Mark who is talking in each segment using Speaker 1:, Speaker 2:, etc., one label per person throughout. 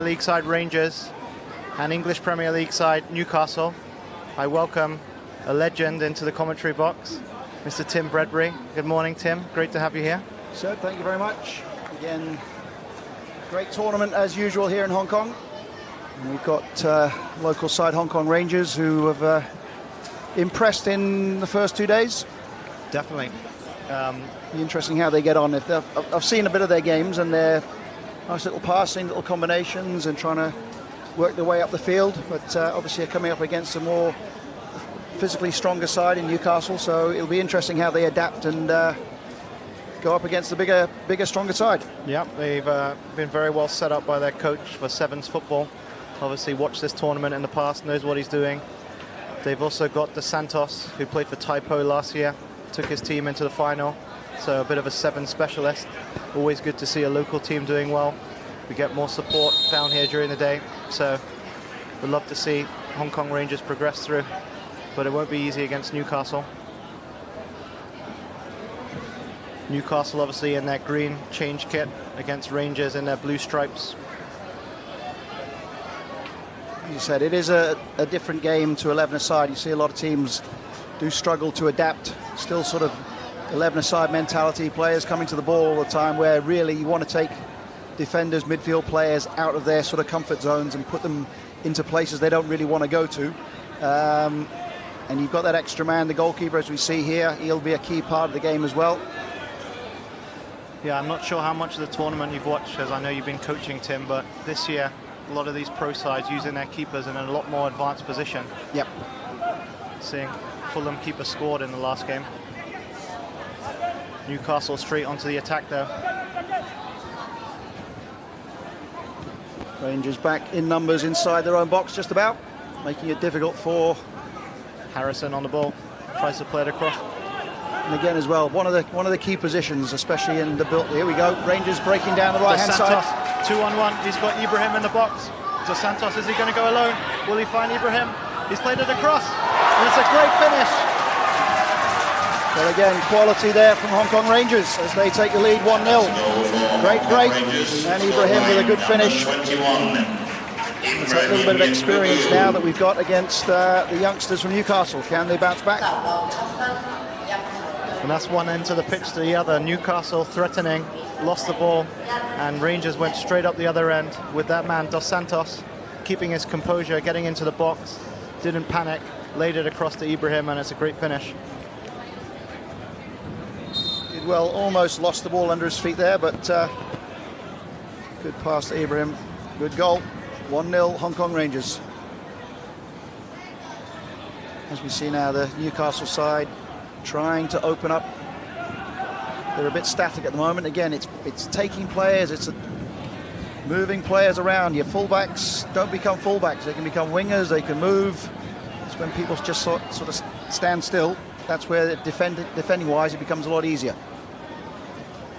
Speaker 1: League side Rangers and English Premier League side Newcastle. I welcome a legend into the commentary box, Mr. Tim Bredbury. Good morning, Tim. Great to have you here.
Speaker 2: Sir, thank you very much. Again, great tournament as usual here in Hong Kong. And we've got local side Hong Kong Rangers who have impressed in the first 2 days.
Speaker 1: Definitely.
Speaker 2: Be interesting how they get on. I've seen a bit of their games, and they're nice little passing, little combinations, and trying to work their way up the field. But obviously, they're coming up against a more physically stronger side in Newcastle, so it'll be interesting how they adapt and go up against the bigger, stronger side.
Speaker 1: Yeah, they've been very well set up by their coach for Sevens football. Obviously, watched this tournament in the past, knows what he's doing. They've also got Dos Santos, who played for Taipo last year, took his team into the final. So a bit of a Sevens specialist. Always good to see a local team doing well. We get more support down here during the day. So we'd love to see Hong Kong Rangers progress through, but it won't be easy against Newcastle. Newcastle obviously in their green change kit against Rangers in their blue stripes.
Speaker 2: As you said, it is a different game to 11-a-side. You see a lot of teams do struggle to adapt. Still sort of 11-a-side mentality, players coming to the ball all the time, where really you want to take defenders, midfield players out of their sort of comfort zones and put them into places they don't really want to go to. And you've got that extra man, the goalkeeper, as we see here. He'll be a key part of the game as well.
Speaker 1: Yeah, I'm not sure how much of the tournament you've watched, as I know you've been coaching, Tim, but this year a lot of these pro sides using their keepers in a lot more advanced position.
Speaker 2: Yep.
Speaker 1: Seeing Fulham keeper scored in the last game. Newcastle straight onto the attack though.
Speaker 2: Rangers back in numbers inside their own box just about, making it difficult for
Speaker 1: Harrison on the ball, tries to play it across.
Speaker 2: And again as well, one of the key positions, especially in the build. Here we go, Rangers breaking down the right-hand side.
Speaker 1: 2-on-1, he's got Ibrahim in the box. Dos Santos, is he going to go alone? Will he find Ibrahim? He's played it across, and it's a great finish.
Speaker 2: Well, again, quality there from Hong Kong Rangers as they take the lead 1-0. Great break, and Ibrahim with a good finish. It's a little bit of experience now that we've got against the youngsters from Newcastle. Can they bounce back?
Speaker 1: And that's one end to the pitch to the other. Newcastle threatening, lost the ball, and Rangers went straight up the other end with that man, Dos Santos, keeping his composure, getting into the box, didn't panic, laid it across to Ibrahim, and it's a great finish.
Speaker 2: Well, almost lost the ball under his feet there, but good pass to Ibrahim. Good goal. 1-0 Hong Kong Rangers. As we see now, the Newcastle side trying to open up. They're a bit static at the moment. Again, it's taking players, it's moving players around. Your fullbacks don't become fullbacks. They can become wingers, they can move. It's when people just sort of stand still. That's where defending-wise it becomes a lot easier.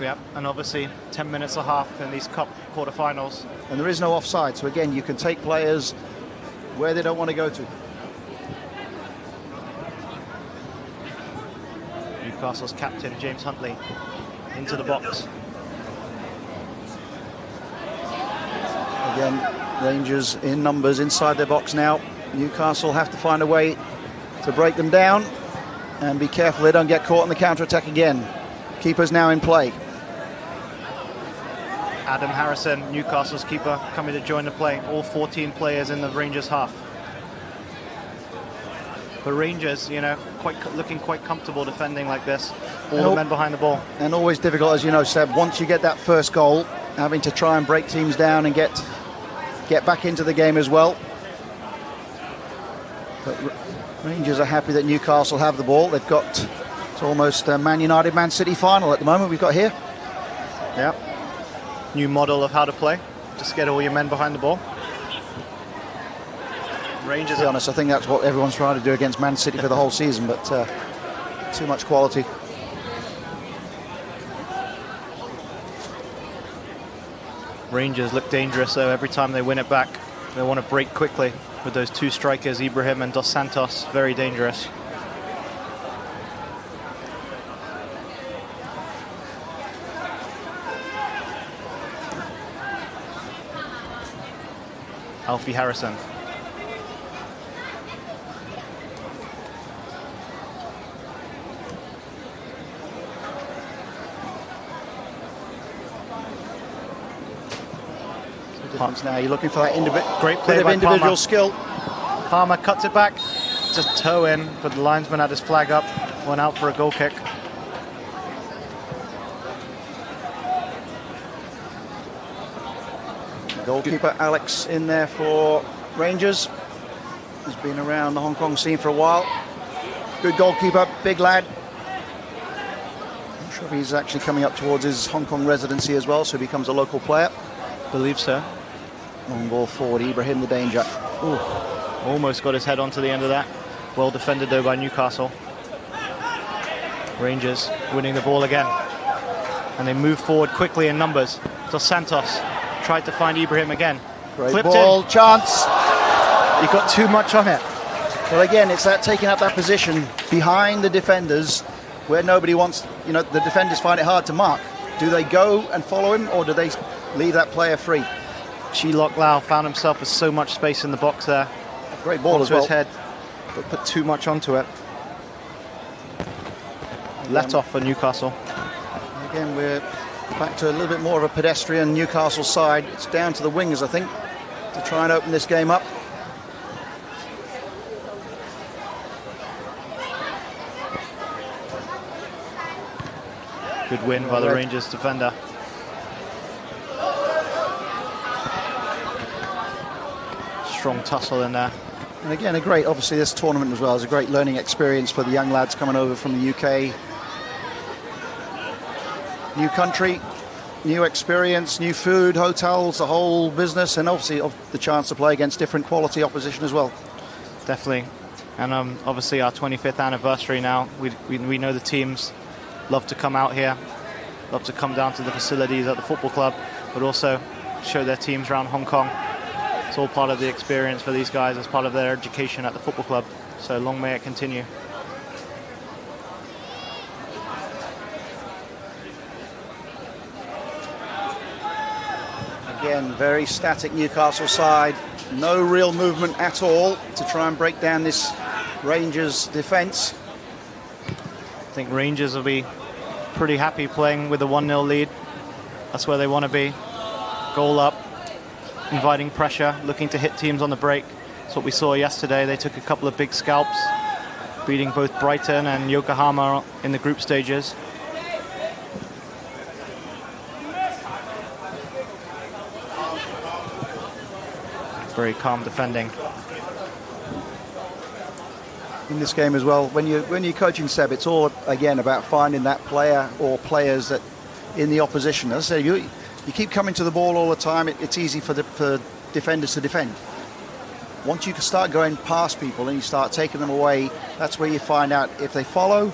Speaker 1: Yeah, and obviously 10 minutes a half in these cup quarterfinals.
Speaker 2: And there is no offside, so again, you can take players where they don't want to go to.
Speaker 1: Newcastle's captain, James Huntley, into the box.
Speaker 2: Again, Rangers in numbers inside their box now. Newcastle have to find a way to break them down and be careful they don't get caught on the counter-attack again. Keeper's now in play.
Speaker 1: Adam Harrison, Newcastle's keeper, coming to join the play. All 14 players in the Rangers half. The Rangers, you know, looking quite comfortable defending like this. All the men behind the ball.
Speaker 2: And always difficult, as you know, Seb, once you get that first goal, having to try and break teams down and get back into the game as well. But Rangers are happy that Newcastle have the ball. They've got, it's almost a Man United, Man City final at the moment we've got here.
Speaker 1: Yeah. New model of how to play. Just get all your men behind the ball. Rangers,
Speaker 2: to be honest, I think that's what everyone's trying to do against Man City for the whole season, but too much quality.
Speaker 1: Rangers look dangerous though every time they win it back. They want to break quickly with those two strikers, Ibrahim and Dos Santos, very dangerous. Alfie Harrison.
Speaker 2: Now you're looking for that
Speaker 1: great play
Speaker 2: bit of
Speaker 1: by
Speaker 2: individual
Speaker 1: Palmer.
Speaker 2: skill.
Speaker 1: Palmer cuts it back, just toe in, but the linesman had his flag up, went out for a goal kick.
Speaker 2: Goalkeeper Alex in there for Rangers. He's been around the Hong Kong scene for a while. Good goalkeeper, big lad. Not sure if he's actually coming up towards his Hong Kong residency as well, so he becomes a local player.
Speaker 1: Believe so.
Speaker 2: Long ball forward, Ibrahim the danger.
Speaker 1: Ooh, almost got his head onto the end of that. Well defended though by Newcastle. Rangers winning the ball again. And they move forward quickly in numbers. Dos Santos tried to find Ibrahim again.
Speaker 2: Great
Speaker 1: Flipped
Speaker 2: ball,
Speaker 1: in.
Speaker 2: chance.
Speaker 1: He got too much on it.
Speaker 2: Well, again, it's that taking up that position behind the defenders where nobody wants, you know, the defenders find it hard to mark. Do they go and follow him, or do they leave that player free?
Speaker 1: Chi Lok Lau found himself with so much space in the box there.
Speaker 2: Great ball as well.
Speaker 1: His head, but put too much onto it. Let off for Newcastle.
Speaker 2: Again, we're back to a little bit more of a pedestrian Newcastle side. It's down to the wingers, I think, to try and open this game up.
Speaker 1: Good win by the Rangers defender. Strong tussle in there.
Speaker 2: And again, obviously this tournament as well is a great learning experience for the young lads coming over from the UK. New country, new experience, new food, hotels, the whole business, and obviously the chance to play against different quality opposition as well.
Speaker 1: Definitely. And obviously our 25th anniversary now. We know the teams love to come out here, love to come down to the facilities at the football club, but also show their teams around Hong Kong. It's all part of the experience for these guys as part of their education at the football club. So long may it continue.
Speaker 2: Again, very static Newcastle side. No real movement at all to try and break down this Rangers defence.
Speaker 1: I think Rangers will be pretty happy playing with a 1-0 lead. That's where they want to be. Goal up, inviting pressure, looking to hit teams on the break. That's what we saw yesterday. They took a couple of big scalps, beating both Brighton and Yokohama in the group stages. Very calm defending.
Speaker 2: In this game as well, when you're coaching, Seb, it's all again about finding that player or players that in the opposition. As I say, you keep coming to the ball all the time. It's easy for defenders to defend. Once you can start going past people and you start taking them away, that's where you find out if they follow.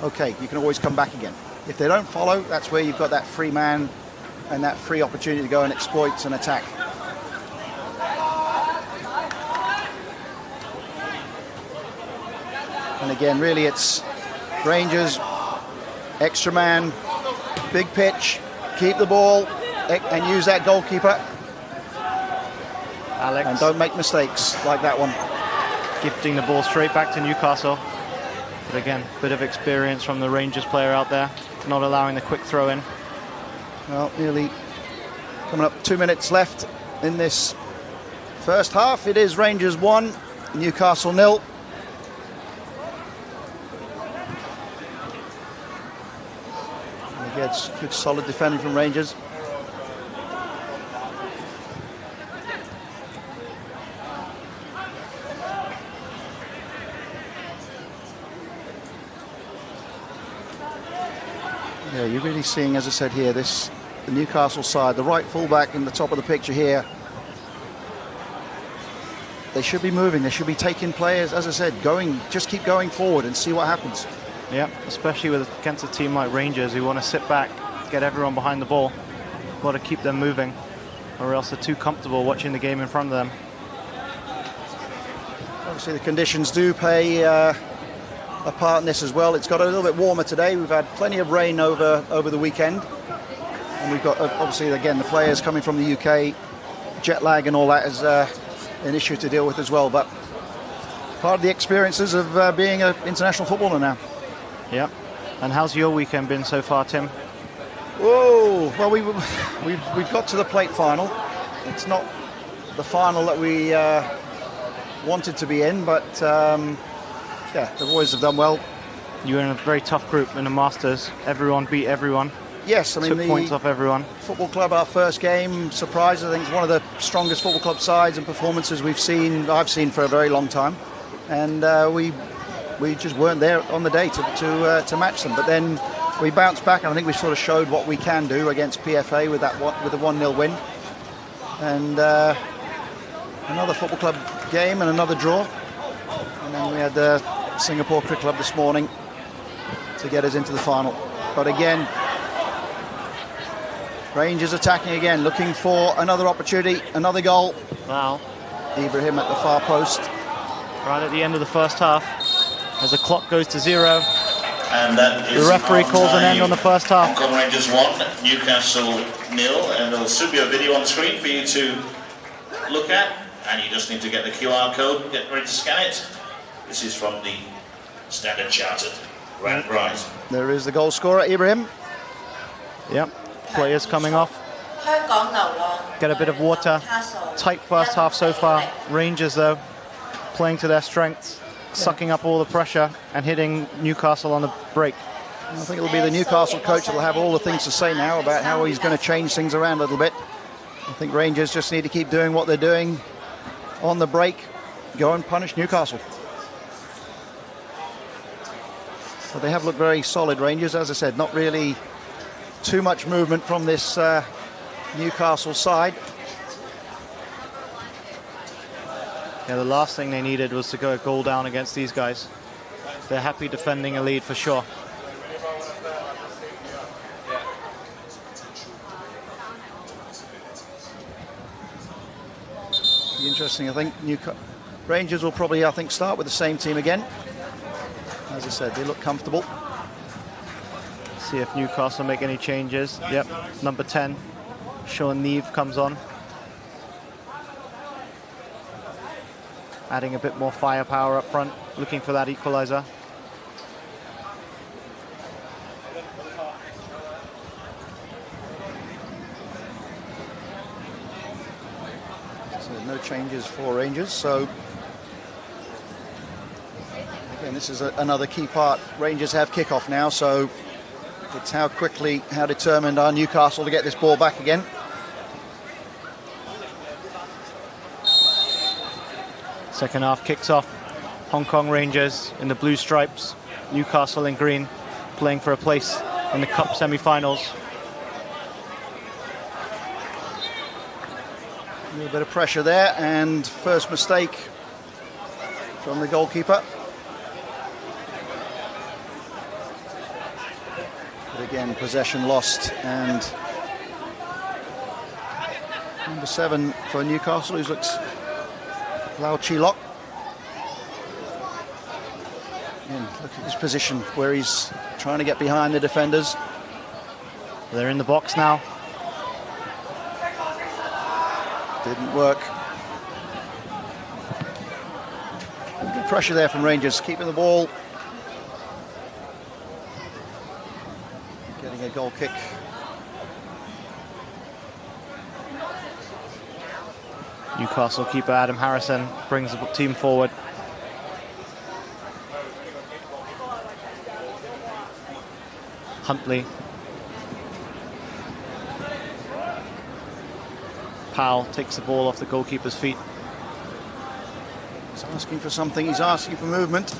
Speaker 2: Okay, you can always come back again. If they don't follow, that's where you've got that free man and that free opportunity to go and exploit and attack. And again, really, it's Rangers, extra man, big pitch, keep the ball, and use that goalkeeper.
Speaker 1: Alex.
Speaker 2: And don't make mistakes like that one.
Speaker 1: Gifting the ball straight back to Newcastle. But again, bit of experience from the Rangers player out there, not allowing the quick throw in.
Speaker 2: Well, nearly coming up 2 minutes left in this first half. It is Rangers 1, Newcastle 0. It's good solid defending from Rangers. Yeah, you're really seeing, as I said here, the Newcastle side, the right fullback in the top of the picture here. They should be moving. They should be taking players, as I said, just keep going forward and see what happens.
Speaker 1: Yeah, especially against a team like Rangers who want to sit back, get everyone behind the ball. Got to keep them moving, or else they're too comfortable watching the game in front of them.
Speaker 2: Obviously, the conditions do play a part in this as well. It's got a little bit warmer today. We've had plenty of rain over the weekend, and we've got obviously again the players coming from the UK jet lag and all that is an issue to deal with as well. But part of the experiences of being an international footballer now.
Speaker 1: Yeah. And how's your weekend been so far, Tim?
Speaker 2: Oh, well, we've got to the plate final. It's not the final that we wanted to be in, but yeah, the boys have done well.
Speaker 1: You were in a very tough group in the Masters. Everyone beat everyone.
Speaker 2: Yes, I mean,
Speaker 1: took points off everyone.
Speaker 2: Football club, our first game, surprised. I think it's one of the strongest football club sides and performances I've seen for a very long time, and we just weren't there on the day to match them. But then we bounced back, and I think we sort of showed what we can do against PFA with a 1-0 win, and another football club game and another draw, and then we had the Singapore Cricket Club this morning to get us into the final. But again, Rangers attacking again, looking for another opportunity, another goal.
Speaker 1: Wow.
Speaker 2: Ibrahim at the far post.
Speaker 1: Right at the end of the first half, as the clock goes to 0.
Speaker 3: And that is
Speaker 1: the referee calls an end on the first half.
Speaker 3: Hong Kong Rangers 1, Newcastle 0, and there'll soon be a video on screen for you to look at, and you just need to get the QR code, get ready to scan it. This is from the Standard Chartered Grand Prize.
Speaker 2: There is the goal scorer, Ibrahim.
Speaker 1: Yep. Players coming off. Get a bit of water. Tight first half so far. Rangers, though, playing to their strengths, sucking up all the pressure and hitting Newcastle on the break.
Speaker 2: I think it'll be the Newcastle coach that'll have all the things to say now about how he's going to change things around a little bit. I think Rangers just need to keep doing what they're doing on the break. Go and punish Newcastle. But they have looked very solid, Rangers. As I said, not really too much movement from this Newcastle side.
Speaker 1: Yeah, the last thing they needed was to go a goal down against these guys. They're happy defending a lead for sure.
Speaker 2: Be interesting, I think. Rangers will probably, I think, start with the same team again. As I said, they look comfortable.
Speaker 1: See if Newcastle make any changes. Yep, number 10, Sean Neve comes on. Adding a bit more firepower up front, looking for that equaliser.
Speaker 2: So no changes for Rangers. So again, this is another key part. Rangers have kickoff now, so it's how quickly, how determined are Newcastle to get this ball back again.
Speaker 1: Second half kicks off. Hong Kong Rangers in the blue stripes, Newcastle in green, playing for a place in the Cup semi-finals.
Speaker 2: A little bit of pressure there, and first mistake from the goalkeeper. But again, possession lost, and number 7 for Newcastle, who looks Lau Chi-Lok. Again, look at his position where he's trying to get behind the defenders.
Speaker 1: They're in the box now.
Speaker 2: Didn't work. Good pressure there from Rangers, keeping the ball. Getting a goal kick.
Speaker 1: Newcastle keeper Adam Harrison brings the team forward. Huntley. Powell takes the ball off the goalkeeper's feet.
Speaker 2: He's asking for something, he's asking for movement.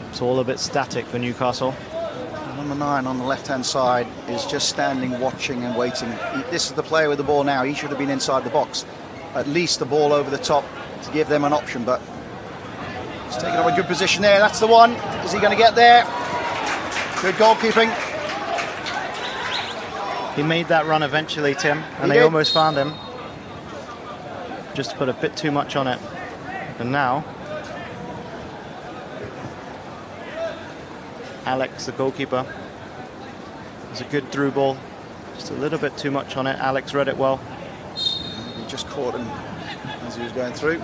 Speaker 1: It's all a bit static for Newcastle.
Speaker 2: Number 9 on the left-hand side is just standing, watching and waiting. This is the player with the ball now. He should have been inside the box. At least the ball over the top to give them an option, but he's taking up a good position there. That's the one. Is he going to get there? Good goalkeeping.
Speaker 1: He made that run eventually, Tim, and they almost found him. Just put a bit too much on it. And now Alex, the goalkeeper, was a good through ball. Just a little bit too much on it. Alex read it well.
Speaker 2: He just caught him as he was going through.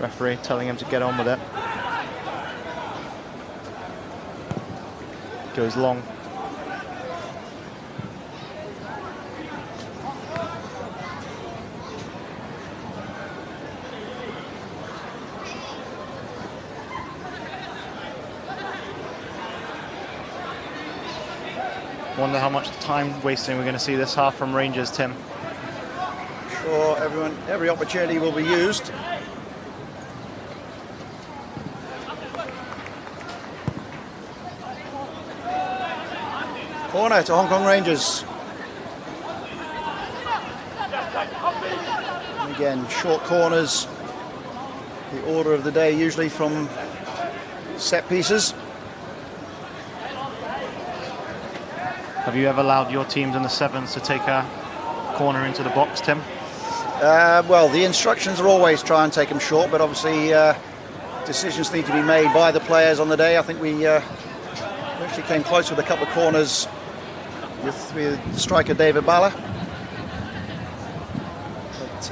Speaker 1: Referee telling him to get on with it. Goes long. Wonder how much time wasting we're going to see this half from Rangers, Tim.
Speaker 2: Sure, every opportunity will be used. Corner to Hong Kong Rangers. And again, short corners. The order of the day usually from set pieces.
Speaker 1: Have you ever allowed your teams in the sevens to take a corner into the box, Tim?
Speaker 2: Well, the instructions are always try and take them short, but obviously decisions need to be made by the players on the day. I think we actually came close with a couple of corners with striker David Balla. But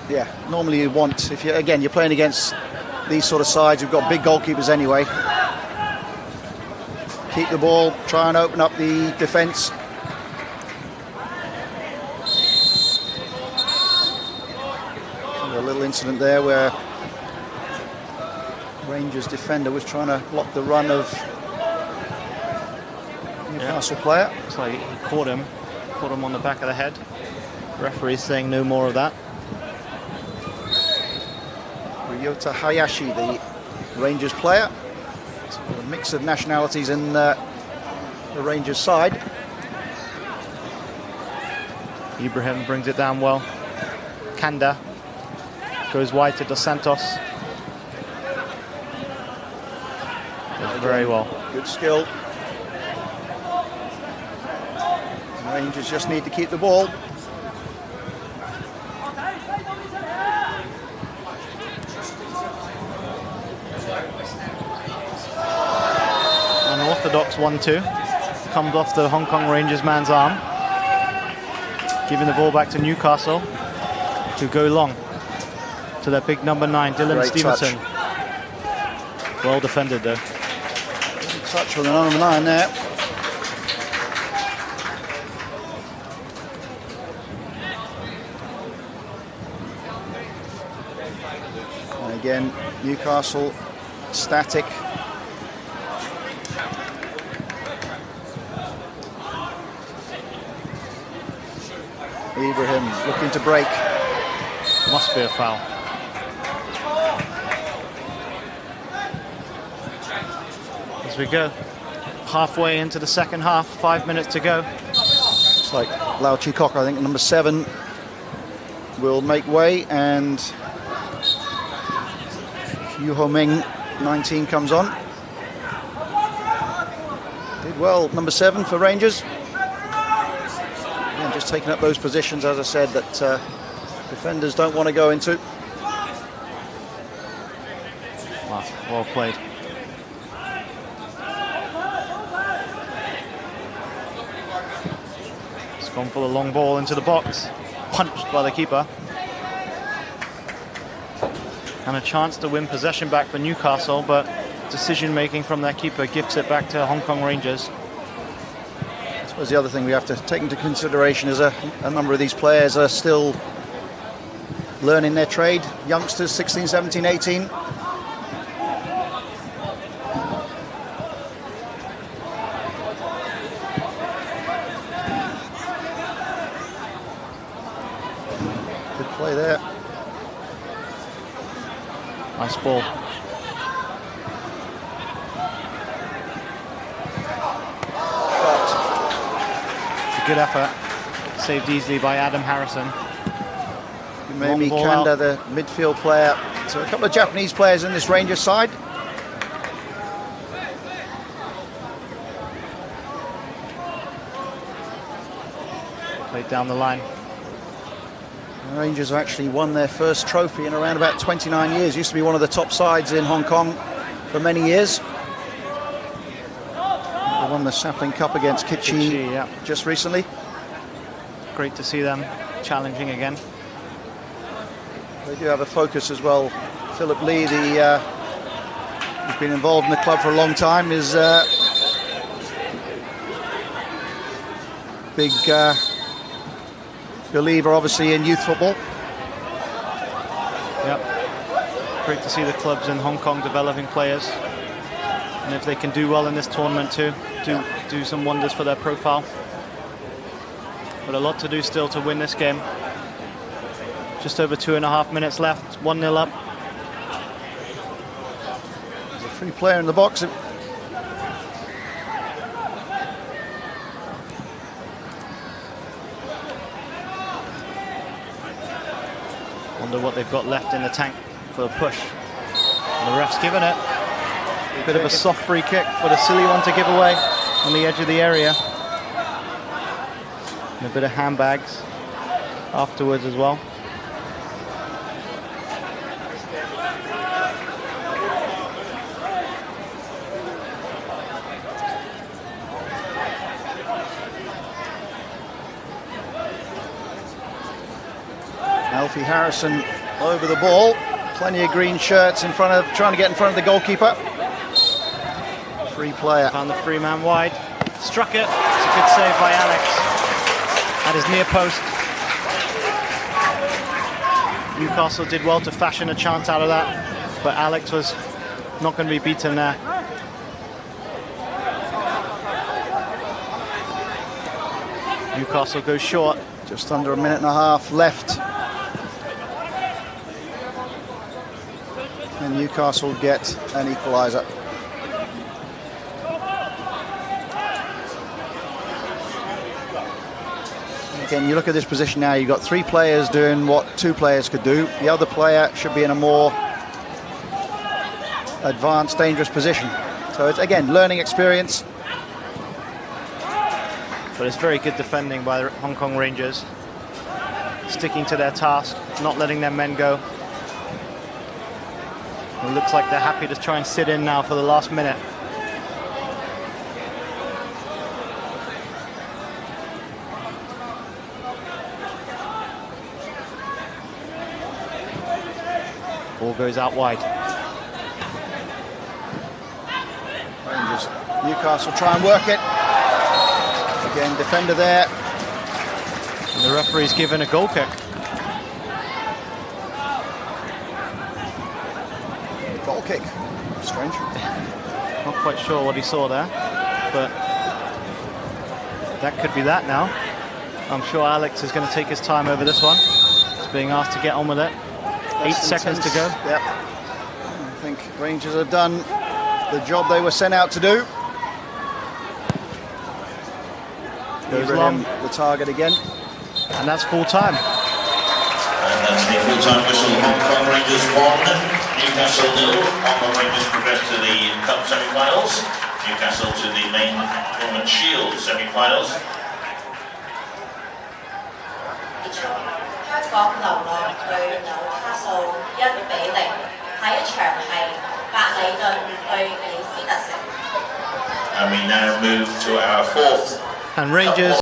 Speaker 2: yeah, normally you want, if you're playing against these sort of sides, you've got big goalkeepers anyway. Keep the ball, try and open up the defence. A little incident there where Rangers defender was trying to block the run of Newcastle player.
Speaker 1: Looks like he caught him on the back of the head. Referee saying no more of that.
Speaker 2: Ryota Hayashi, the Rangers player. A mix of nationalities in the Rangers side.
Speaker 1: Ibrahim brings it down well. Kanda goes wide to Dos Santos. Does very well.
Speaker 2: Good skill. The Rangers just need to keep the ball.
Speaker 1: Unorthodox 1-2. Comes off the Hong Kong Rangers man's arm. Giving the ball back to Newcastle, who go long to their big number 9, Dylan
Speaker 2: Great
Speaker 1: Stevenson.
Speaker 2: Touch.
Speaker 1: Well defended though.
Speaker 2: Good touch from the number 9 there. And again, Newcastle static. Ibrahim looking to break.
Speaker 1: Must be a foul. As we go halfway into the second half, 5 minutes to go.
Speaker 2: Looks like Lau Chi Kok, I think number 7, will make way, and Yu Ho Ming, 19, comes on. Did well, number 7 for Rangers. Again, just taking up those positions, as I said, that defenders don't want to go into.
Speaker 1: Wow, well played. It's gone for the long ball into the box. Punched by the keeper. And a chance to win possession back for Newcastle, but decision making from their keeper gifts it back to Hong Kong Rangers.
Speaker 2: I suppose the other thing we have to take into consideration is a number of these players are still learning their trade. Youngsters, 16, 17, 18. Good play there.
Speaker 1: Nice ball. It's a good effort. Saved easily by Adam Harrison.
Speaker 2: Maybe Kanda, the midfield player. So a couple of Japanese players in this Rangers side.
Speaker 1: Played down the line.
Speaker 2: The Rangers have actually won their first trophy in around about 29 years. Used to be one of the top sides in Hong Kong for many years. They won the Sapling Cup against Kitchee
Speaker 1: yeah.
Speaker 2: just recently.
Speaker 1: Great to see them challenging again.
Speaker 2: They do have a focus as well. Philip Lee, who's been involved in the club for a long time, is big believer, obviously, in youth football.
Speaker 1: Yep. Great to see the clubs in Hong Kong developing players. And if they can do well in this tournament too, do some wonders for their profile. But a lot to do still to win this game. Just over 2.5 minutes left, 1-0 up.
Speaker 2: There's a free player in the box.
Speaker 1: Wonder what they've got left in the tank for a push. And the ref's given it. A bit of a soft free kick, but a silly one to give away on the edge of the area. And a bit of handbags afterwards as well.
Speaker 2: Alfie Harrison over the ball. Plenty of green shirts in front of, trying to get in front of the goalkeeper. Free player.
Speaker 1: Found the free man wide. Struck it. It's a good save by Alex. At his near post. Newcastle did well to fashion a chance out of that, but Alex was not going to be beaten there. Newcastle goes short.
Speaker 2: Just under 1.5 minutes left. And Newcastle get an equaliser. Again, you look at this position now, you've got 3 players doing what 2 players could do. The other player should be in a more advanced, dangerous position. So it's, again, learning experience.
Speaker 1: But it's very good defending by the Hong Kong Rangers. Sticking to their task, not letting their men go. It looks like they're happy to try and sit in now for the last minute. Ball goes out wide.
Speaker 2: Rangers, Newcastle try and work it. Again, defender there.
Speaker 1: And the referee's given a goal kick.
Speaker 2: Goal kick. Strange.
Speaker 1: Not quite sure what he saw there, but that could be that now. I'm sure Alex is going to take his time over this one. He's being asked to get on with it. 8 seconds to go.
Speaker 2: Yep. I think Rangers have done the job they were sent out to do.
Speaker 1: Goes long.
Speaker 2: The target again.
Speaker 1: And that's full time.
Speaker 3: And that's the full-time whistle. Hong Kong Rangers 1, Newcastle 0. Hong Kong Rangers progress to the Cup semi-finals. Newcastle to the main Tournament Shield semi-finals.
Speaker 4: 香港流浪對紐卡素1-0，下一場係白禮頓對李斯特城。
Speaker 3: And we now move to our 4th
Speaker 1: And Rangers